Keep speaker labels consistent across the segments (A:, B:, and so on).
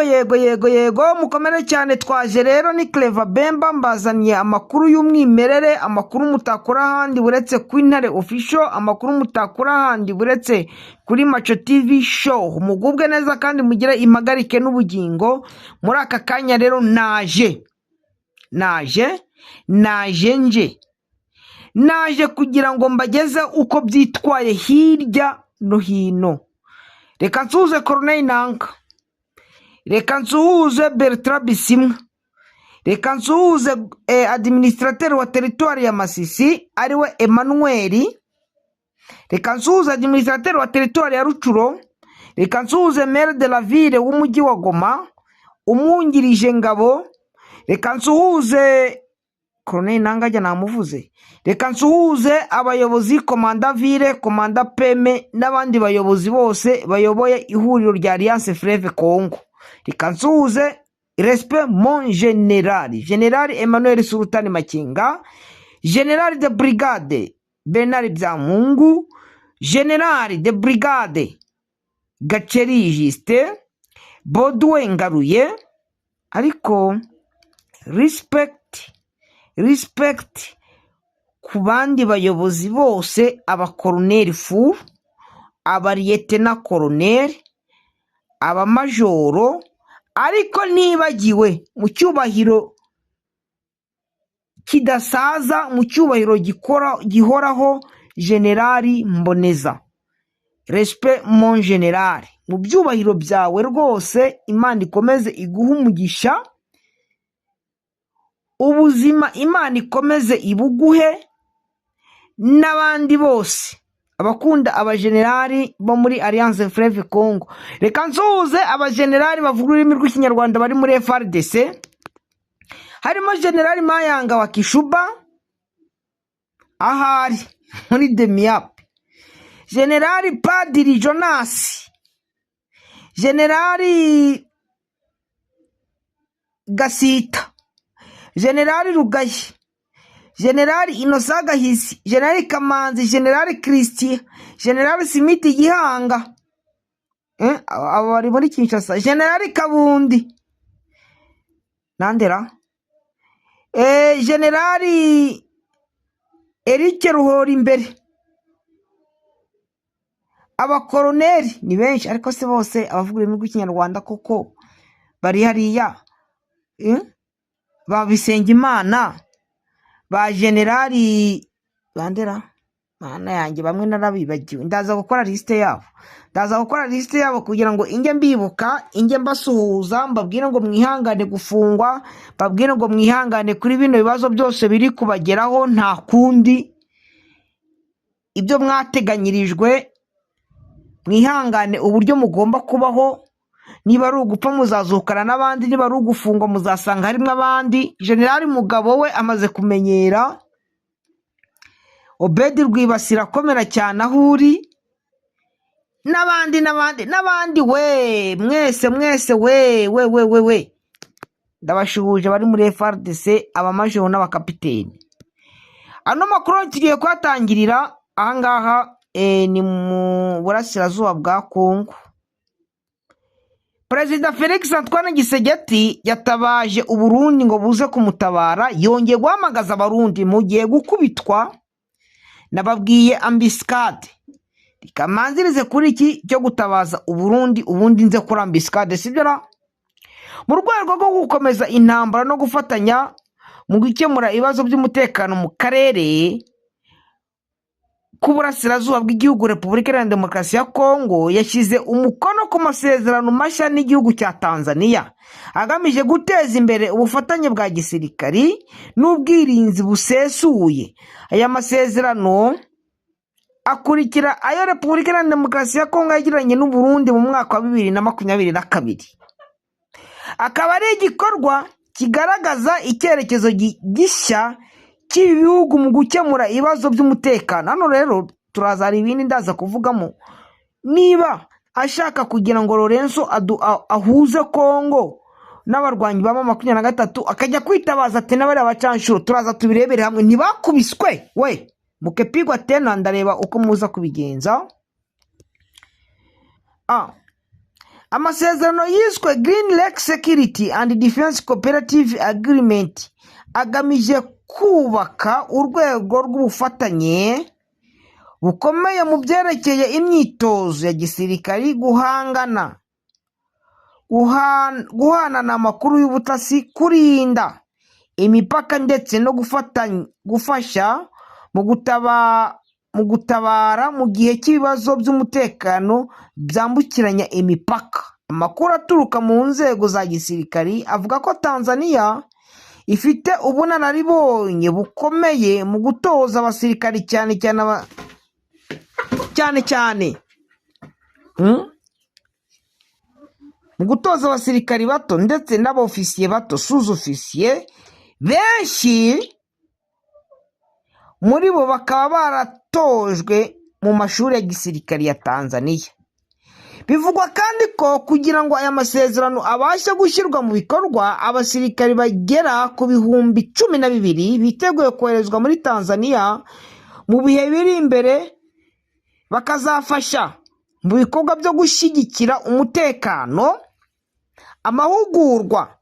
A: Yego mukomere cyane twaje rero ni Clever Bemba mbazaniye amakuru y'umwimerere, amakuru mutakura handi buretse ku Intare Official, amakuru mutakura handi buretse kuri Macho TV show. Mugubwe neza kandi mugire impagarike n'ubugingo. Muri aka kanya rero naje kugira ngo mbageze uko byitwaye hirya no hino. Reka nsuhuze Corneille Nanka, reka nsuhuze Bertrand Bisimwa, reka nsuhuze administrateur wa territoire ya Masisi ariwe Emmanuel, reka nsuhuze administrateur wa territoire ya Rucuro, reka nsuhuze maire de la ville w'umujyi wa Goma umwungirije Ngabo, reka nsuhuze Corneille Nanka jya namuvuze, reka nsuhuze abayobozi komanda ville, komanda peme n'abandi bayobozi bose bayoboye ihuriro rya Alliance Fleuve Congo. Reka nsuhuze respect mon general Emmanuel Sultani Makenga, general de brigade Bernard Byamungu, general de brigade Gaceri Justin, Baudouin Ngaruye, ariko respect ku bandi bayobozi bose, abakoloneli fu, abariyetena koloneli, abamajoro, ariko nibagiwe mu cyubahiro kidasaza, mu cyubahiro gihoraho generali Mboneza. Respect mon general, mu byubahiro byawe rwose Imana ikomeze iguha umugisha, ubuzima Imana ikomeze ibuguhe, n'abandi bose abakunda abagenerali bo muri Alliance Fleuve Congo. Reka nsuhuze abagenerali bavuga ururimi rw'ikinyarwanda bari muri FRDC, harimo generali Mayanga wa Kishuba ahari muri Demiap, generali Padiri Jonas, generali Gasita, generali Rugayi, generali Innocent Gahisi, generali Kamanzi, generali Christian, generali Simiti Gihanga, abari muri Kinshasa, generali Kabundi nandera, generali Eric Ruhora imbere. Abakoloneli ni benshi, ariko se bose abavuga ururimi rw'ikinyarwanda koko bari hariya, ba Bisengimana, ba generali bandera, mana yanjye bamwe narabibagiwe. Ndaza gukora liste yabo kugira ngo inge mbibuka, inge mbasuhuza, mbabwire ngo mwihangane gufungwa, mbabwire ngo mwihangane kuri bino bibazo byose biri kubageraho, nta kundi ibyo mwateganyirijwe, mwihangane uburyo mugomba kubaho. Niba ari ugupfa muzazukana n'abandi, niba ari ugufungwa muzasanga harimo abandi. Generali Mugabo we amaze kumenyera, Obedi Rwibasira akomera cyane aho uri, n'abandi we mwese we ndabashuhuje bari muri FRDC, abamajoro n'abakapiteni. Ano makuru tugiye kwatangirira ahangaha ni mu burasirazuba bwa Kongo. Perezida Felix Antoine Gisegeti yatabaje Uburundi ngo buze kumutabara, yongeye guhamagaza abarundi mu gihe gukubitwa. Nababwiye ambiscade, rikamanzirize kuri iki cyo gutabaza Uburundi, ubundi nze kuri ambiscade, sibyo ra? Mu rwego rwo gukomeza intambara no gufatanya mu gukemura ibibazo by'umutekano mu karere ku burasirazuba bw'igihugu Repubulika Iharanira Demokarasi ya Kongo, yashyize umukono ku masezerano mashya n'igihugu cya Tanzania agamije guteza imbere ubufatanye bwa gisirikari n'ubwirinzi busesuye. Aya masezerano akurikira ayo Repubulika Iharanira Demokarasi ya Kongo yagiranye n'u Burundi mu mwaka wa 2022, akaba ari igikorwa kigaragaza icyerekezo gishya cy'ibi bihugu mu gukemura ibibazo by'umutekano. Hano rero turazara ibindi ndaza kuvugamo, niba ashaka kugira ngo Lorenzo ahuze Kongo n'abarwanyi ba 23 akajya kwitabaza ati n'abari abacanshuro, turaza tubirebere hamwe. Ntibakubiswe we mukepigwa tena, ndareba uko muza kubigenza. amasezerano yiswe Green Lake Security and Defense Cooperative Agreement agamije kubaka urwego rw'ubufatanye bukomeye mu byerekeye imyitozo ya gisirikari, guhanana amakuru y'ubutasi, kurinda imipaka ndetse no gufasha mu gutabara mu gihe cy'ibibazo by'umutekano byambukiranya imipaka. Amakuru aturuka mu nzego za gisirikari avuga ko Tanzania ifite ubunararibonye bukomeye mu gutoza abasirikari cyane mu gutoza abasirikari bato ndetse n'abofisiye bato, sous-officier. Benshi muri bo bakaba baratojwe mu mashuri ya gisirikari ya Tanzania. Bivugwa kandi ko kugira ngo aya masezerano abashe gushyirwa mu bikorwa, abasirikari bagera ku 12,000 biteguye koherezwa muri Tanzania mu bihe biri imbere, bakazafasha mu bikorwa byo gushyigikira umutekano, amahugurwa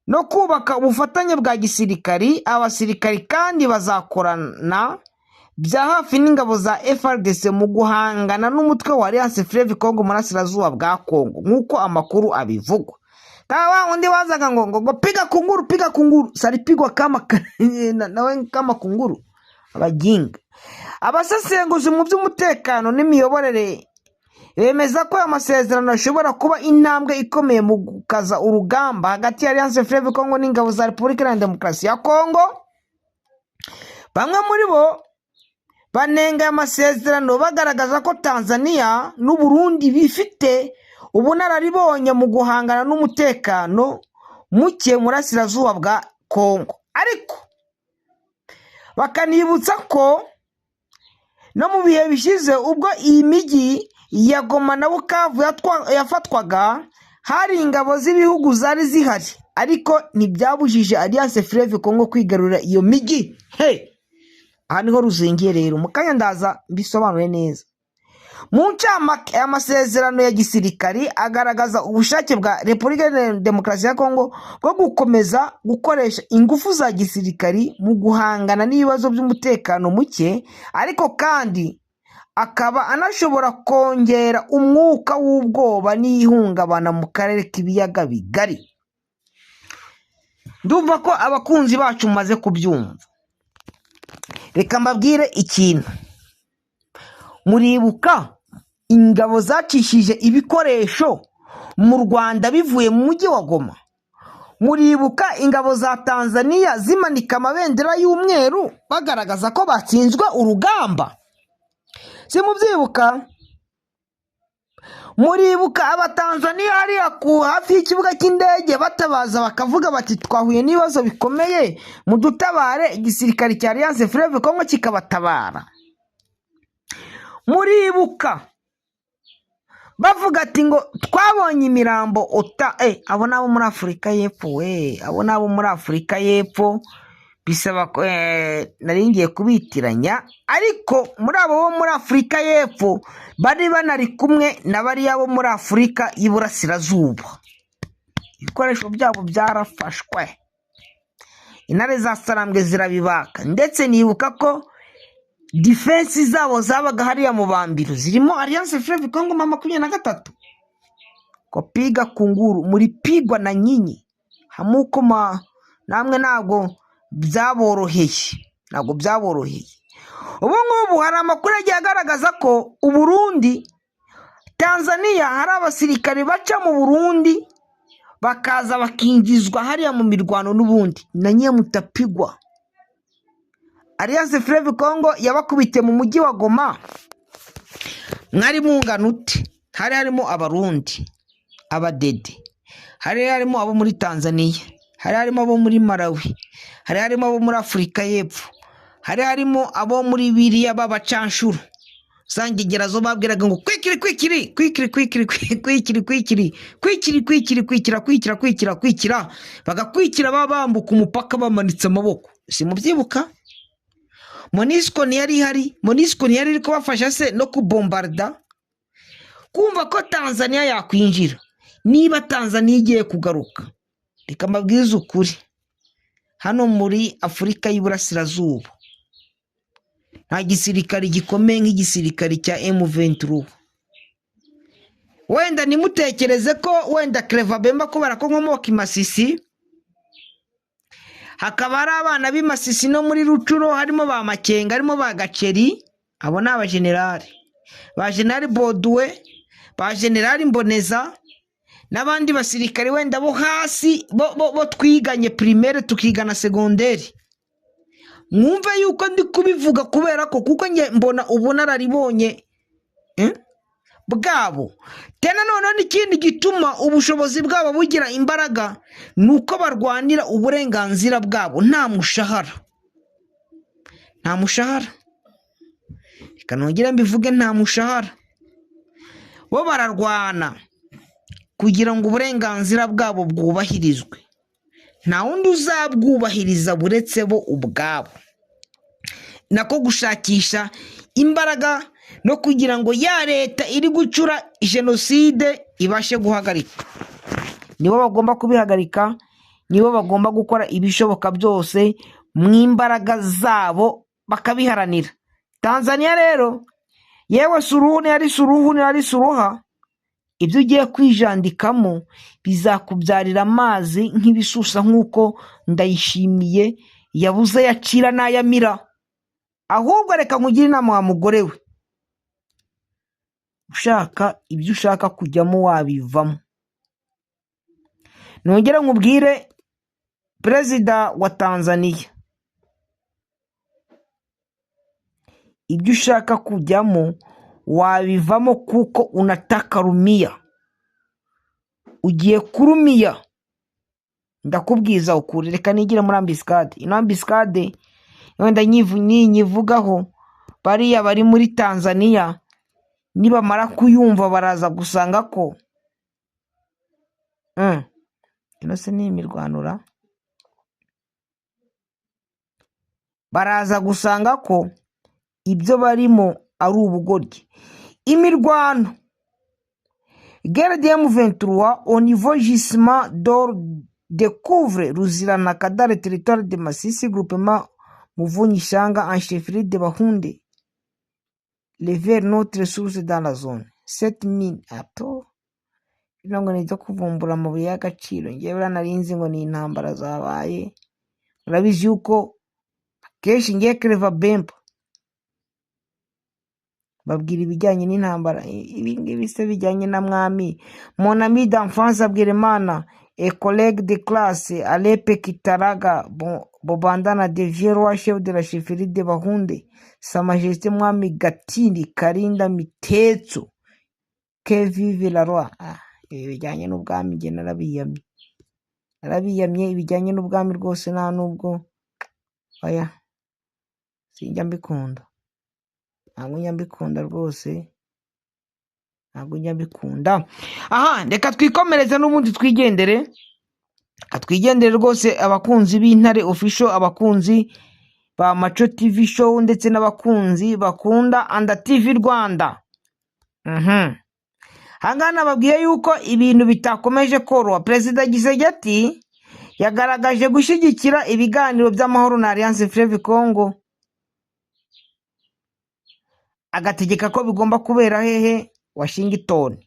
A: no kubaka ubufatanye bwa gisirikari. Abasirikari kandi bazakorana bya hafi n'ingabo za FARDC mu guhangana n'umutwe wa Alliance Fleuve Congo mu burasirazuba bwa Congo, nk'uko amakuru abivugwa. Kawa undi wazaga ngo piga kunguru salipigwa nawe kama kunguru abajinga. Abasesenguzi mu by'umutekano n'imiyoborere bemeza ko amasezerano ashobora kuba intambwe ikomeye mu gukaza urugamba hagati ya Alliance Fleuve Congo n'ingabo za Repubulika Iharanira Demokarasi ya Congo. Bamwe muri bo banenga amasezerano bagaragaza ko Tanzania n'u Burundi bifite ubunararibonye mu guhangana n'umutekano muke mu burasirazuba bwa Congo, ariko bakanibutsa ko no mu bihe bishize ubwo iyi migi ya Goma na Bukavu yafatwaga, hari ingabo z'ibihugu zari zihari, ariko ntibyabujije Alliance Fleuve Congo kwigarurira iyo migi. Aha niho ruzingiye rero, mu kanya ndaza mbisobanure neza. Mu ncamake, amasezerano ya gisirikari agaragaza ubushake bwa Repubulika Iharanira Demokarasi ya Congo bwo gukomeza gukoresha ingufu za gisirikari mu guhangana n'ibibazo by'umutekano muke, ariko kandi akaba anashobora kongera umwuka w'ubwoba n'ihungabana mu karere k'ibiyaga bigari. Ndumva ko abakunzi bacu mumaze kubyumva. Reka mbabwire ikintu. Muribuka ingabo zacishije ibikoresho mu Rwanda bivuye mu mujyi wa Goma? Muribuka ingabo za Tanzania zimanika amabendera y'umweru bagaragaza ko batsinzwe urugamba? Si mubyibuka? Muribuka abatanzania hariya ku hafi y'ikibuga cy'indege batabaza bakavuga bati twahuye n'ibibazo bikomeye mu dutabare, igisirikari cya Alliance Fleuve Congo kikabatabara? Muribuka bavuga ati ngo twabonye imirambo abo nabo muri Afurika y'Epfo abo nabo muri Afurika y'Epfo bisaba ko naringiye kubitiranya, ariko muri abo bo muri Afurika y'Epfo bari banari kumwe na bari abo muri Afurika y'Iburasirazuba. Ibikoresho byabo byarafashwe, intare za Sarambwe zirabibaka, ndetse nibuka ko defense zabo zabaga hariya mu Bambiro zirimo Alliance Fleuve Congo 23. Kopiga kunguru muripigwa na nyinyi hamukoma namwe, ntabwo byaboroheye. Ubu ngubu hari amakuru agiye agaragaza ko Uburundi, Tanzania, hari abasirikare baca mu Burundi bakaza bakingizwa hariya mu mirwano n'ubundi na nye mutapigwa. Alliance Fleuve Congo yabakubite mu mujyi wa Goma, mwari mungana uti? Hari harimo Abarundi, Abadede, hari harimo abo muri Tanzania, hari harimo abo muri Malawi, hari harimo abo muri Afurika y'Epfo, hari harimo abo muri biriya b'abacanshuro sangegera zo babwiraga ngo kwikira bagakwikira babambuka umupaka bamanitse amaboko. Si mubyibuka? Monisco ntiyari ihari, Monisco ntiyari iri kubafasha se no kubombarda? kumva ko Tanzania yakwinjira. Niba Tanzania igiye kugaruka, reka mbabwize ukuri, hano muri Afurika y'Iburasirazuba nta gisirikare gikomeye nk'igisirikare cya M23. Wenda nimutekereze ko wenda Claver Bemba kubera ko nkomoka i Masisi, hakaba hari abana b'i Masisi no muri Rucuro, harimo ba Makenga, harimo ba Gaceri, abo ni abajenerali, ba General Bodwe, ba General Mboneza n'abandi basirikare wenda bo hasi bo twiganye primaire tukigana secondaire. Mwumve yuko ndi kubivuga kubera ko kuko nge mbona ubunararibonye bwabo. Tena none n'ikindi gituma ubushobozi bwabo bugira imbaraga nuko barwanira uburenganzira bwabo. Nta mushahara, reka nongere mbivuge, nta mushahara. Bo bararwana kugira ngo uburenganzira bwabo bwubahirizwe. Nta wundi uzabwubahiriza buretse bo ubwabo. Nako gushakisha imbaraga no kugira ngo ya leta iri gucura jenoside ibashe guhagarika. Nibo bagomba kubihagarika, nibo bagomba gukora ibishoboka byose mu imbaraga zabo bakabiharanira. Tanzania rero, yewe Suluhu yari Suruha, ibyo ugiye kwijandikamo bizakubyarira amazi nk'ibisusa nk'uko Ndayishimiye yabuze yacira n'ayamira. Ahubwo reka nkugire inama wa mugore we, ushaka ibyo ushaka kujyamo wabivamo. Nongere nkubwire perezida wa Tanzania, ibyo ushaka kujyamo wabivamo kuko unataka rumia, ugiye kurumia. Ndakubwiza ukuri. Reka nigire muri Ambiscade. Ino Ambiscade wenda nyivugaho, bariya bari muri Tanzania nibamara kuyumva baraza gusanga ko ino se ni imirwanura, baraza gusanga ko ibyo barimo ari ubugoryi. Imirwano guerre de M23 au niveau gisement d'or découvre Ruziranaka dans le territoire de Masisi, groupement Muvunyi-Shanga en chefferie de Bahunde, les vers notre source dans la zone. Cette mine ato ngo nijya kuvumbura amabuye y'agaciro. Ngewe narinzi ngo ni intambara zabaye. Urabizi yuko kenshi ngiye Claver Bemba babwira ibijyanye n'intambara, ibingibi se bijyanye na mwami. Mon ami d'enfance Abwirimana et collègue de classe Alepe Kitaraga Bobandana de vieux roi chef de la chefferie de Bahunde, Sa Majesté Mwami Gatindi Karinda Mitetso, que vive la roi. Ibijyanye n'ubwami nge narabiyamye, ibijyanye n'ubwami rwose nta nubwo oya sinjya mbikunda. Ntabwo njya mbikunda rwose, ntabwo njya mbikunda. Reka twikomereze n'ubundi twigendere. Twigendere rwose abakunzi b'Intare Official, abakunzi ba Maco TV show ndetse n'abakunzi bakunda Anda TV Rwanda. Hangana babwiye yuko ibintu bitakomeje koroha. Perezida Gisegeti yagaragaje gushyigikira ibiganiro by'amahoro na Alliance Fleuve Congo, agategeka ko bigomba kubera hehe? Washington.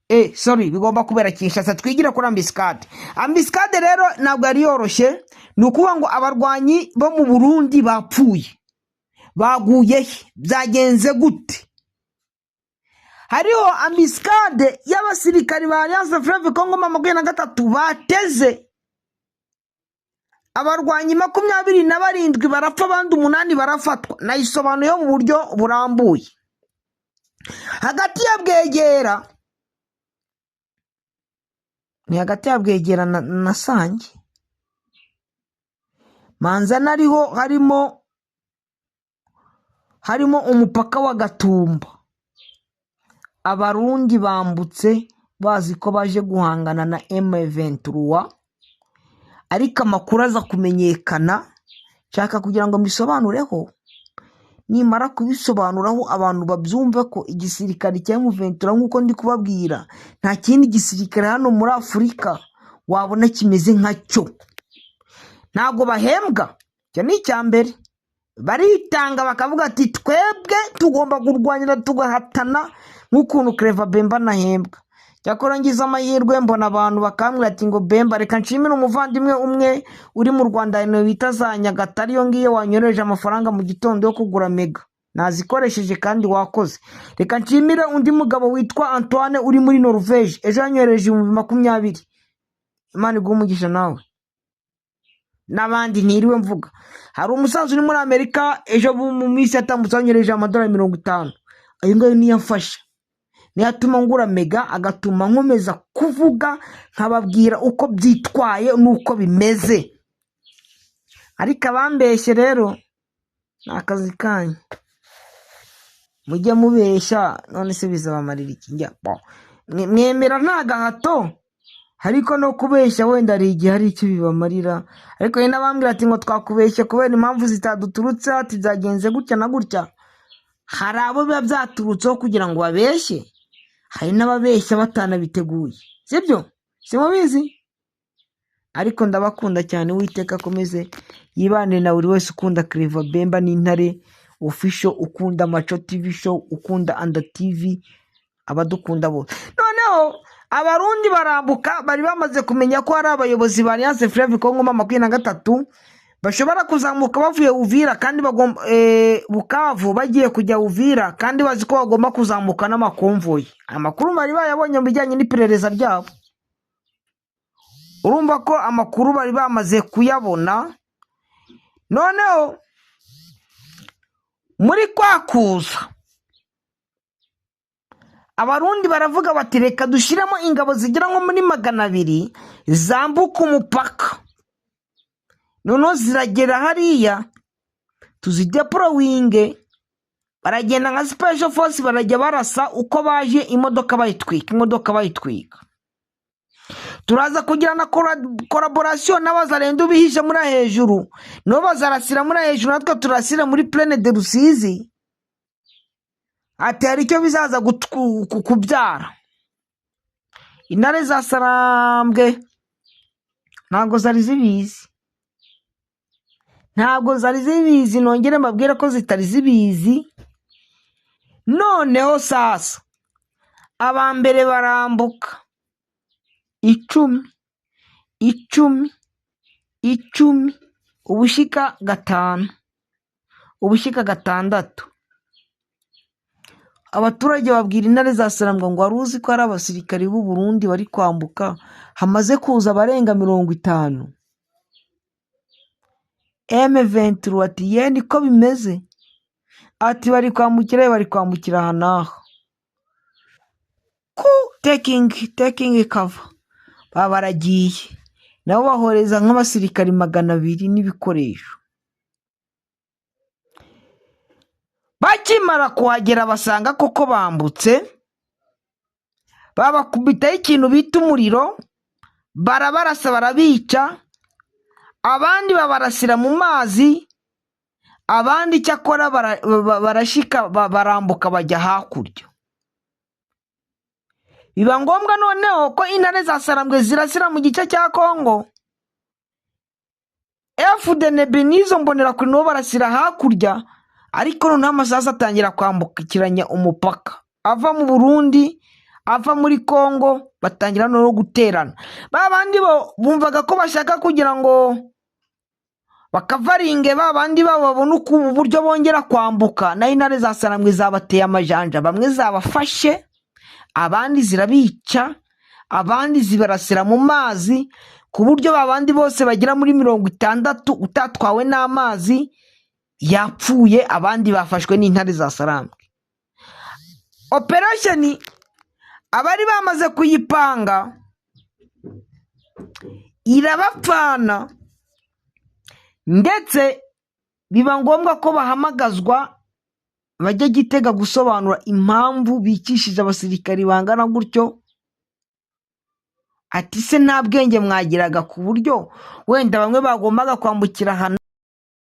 A: Bigomba kubera Kinshasa. Twigira kuri Ambiscade. Ambiscade rero ntabwo ari yoroshye. Ni ukuvuga ngo abarwanyi bo mu Burundi bapfuye, baguye byagenze gute? Hariho Ambiscade y'abasirikari ba Alliance Fleuve Congo 23 bateze abarwanyi 27 barapfa, abandi 8 barafatwa. Nayisobanuye mu buryo burambuye. Hagati ya Bwegera ni hagati ya Bwegera na Sange, Manzana ariho harimo umupaka wa Gatumba. Abarundi bambutse bazi ko baje guhangana na M23, ariko amakuru aza kumenyekana. Nshaka kugira ngo mbisobanureho. nimara kubisobanuraho abantu babyumve ko igisirikare cya M23 nk'uko ndi kubabwira nta kindi gisirikare hano muri Afurika wabona kimeze nkacyo. Ntago bahembwa, cyo ni icyambere. Baritanga bakavuga ati twebwe tugomba kurwanyira tugahatana nk'ukuntu Clever Bemba nahembwa. Cyakora ngize amahirwe mbona abantu bakambwira ati ngo Bemba reka nshimire umuvandimwe umwe uri mu Rwanda ino bita za Nyagatare yo ngiye wanyoreje amafaranga mu gitondo yo kugura mega. Nazikoresheje kandi wakoze. Reka nshimire undi mugabo witwa Antoine uri muri Norvège ejo yanyoreje 2020. Imana iguhe umugisha nawe. N'abandi ntiriwe mvuga. Hari umusanzu uri muri Amerika ejo mu minsi yatambutse yanyoreje $50. Ayo ngayo niyo mfasha. Niyatuma ngura mega agatuma nkomeza kuvuga nkababwira uko byitwaye nuko bimeze. Ariko abambeshye rero nakazi kanyu. Mujye mubeshya none se bizabamarira iki njya. Mwemera nta gahato. Ariko no kubeshya wenda ari igihe hari icyo bibamarira. Ariko yenda bambwira ati ngo twakubeshye kubera impamvu zitaduturutse ati byagenze gutya na gutya. Hari abo biba byaturutseho kugira ngo babeshye. Hari n'ababeshya batanabiteguye. Sibyo? Simubizi? Ariko ndabakunda cyane Uwiteka akomeze yibane na buri wese ukunda Clever Bemba n'Intare official, ukunda Macho TV show, ukunda Anda TV, abadukunda bose. Noneho abarundi barambuka bari bamaze kumenya ko hari abayobozi ba Alliance Fleuve Congo 23 bashobora kuzamuka bavuye Uvira kandi bagomba Bukavu bagiye kujya Uvira kandi bazi ko bagomba kuzamuka n'amakonvoyi. Amakuru bari bayabonye mu bijyanye n'iperereza ryabo. Urumva ko amakuru bari bamaze kuyabona. Noneho muri kwakuza abarundi baravuga bati reka dushiramo ingabo zigira nko muri 200 zambuka umupaka. Noneho ziragera hariya tuzideployinge, baragenda nka special force barajya barasa uko baje imodoka bayitwika. Turaza kugira na collaboration n'abazarendo bihishe muri hejuru. No bazarasira muri hejuru natwe turasira muri Plaine de Rusizi. Ati hari icyo bizaza kubyara. Intare za Sarambwe ntago zari zibizi. Nongere mbabwire ko zitari zibizi. Noneho sasa abambere barambuka 10 ubushika 5 ubushika 6. Abaturage babwira Intare za Sarambwe ngo aruzi ko ari abasirikari b'u Burundi bari kwambuka hamaze kuza barenga 50. M23 ati ye niko bimeze. Ati bari kwambukira hanaha. Taking cover. Baragiye. Nabo bahoreza nk'abasirikari 200 n'ibikoresho. Bakimara kuhagera basanga koko bambutse. Babakubitaho ikintu bita umuriro. Barabarasa barabica. Abandi babarasira mu mazi. Abandi cyakora barashika barambuka bajya hakurya. Biba ngombwa noneho ko Intare za Sarambwe zirasira mu gice cya Kongo. FDNB nizo mbonera kuri no barasira hakurya, ariko noneho amasaza atangira kwambukiranya umupaka. Ava mu Burundi, ava muri Kongo, batangira no guterana. Babandi bo bumvaga ko bashaka kugira ngo bakavaringe babandi babona uko uburyo bongera kwambuka. Na Intare za Sarambwe zabateye amajanja, bamwe zabafashe, abandi zirabica, abandi zibarasira mu mazi ku buryo babandi bose bagira muri 60 utatwawe n'amazi yapfuye, abandi bafashwe n'Intare za Sarambwe. Operation abari bamaze kuyipanga irabapfana, ndetse biba ngombwa ko bahamagazwa bajya Gitega gusobanura impamvu bikishije abasirikari bangana gutyo. Ati se nta bwenge mwagiraga ku buryo wenda bamwe bagombaga kwambukira hano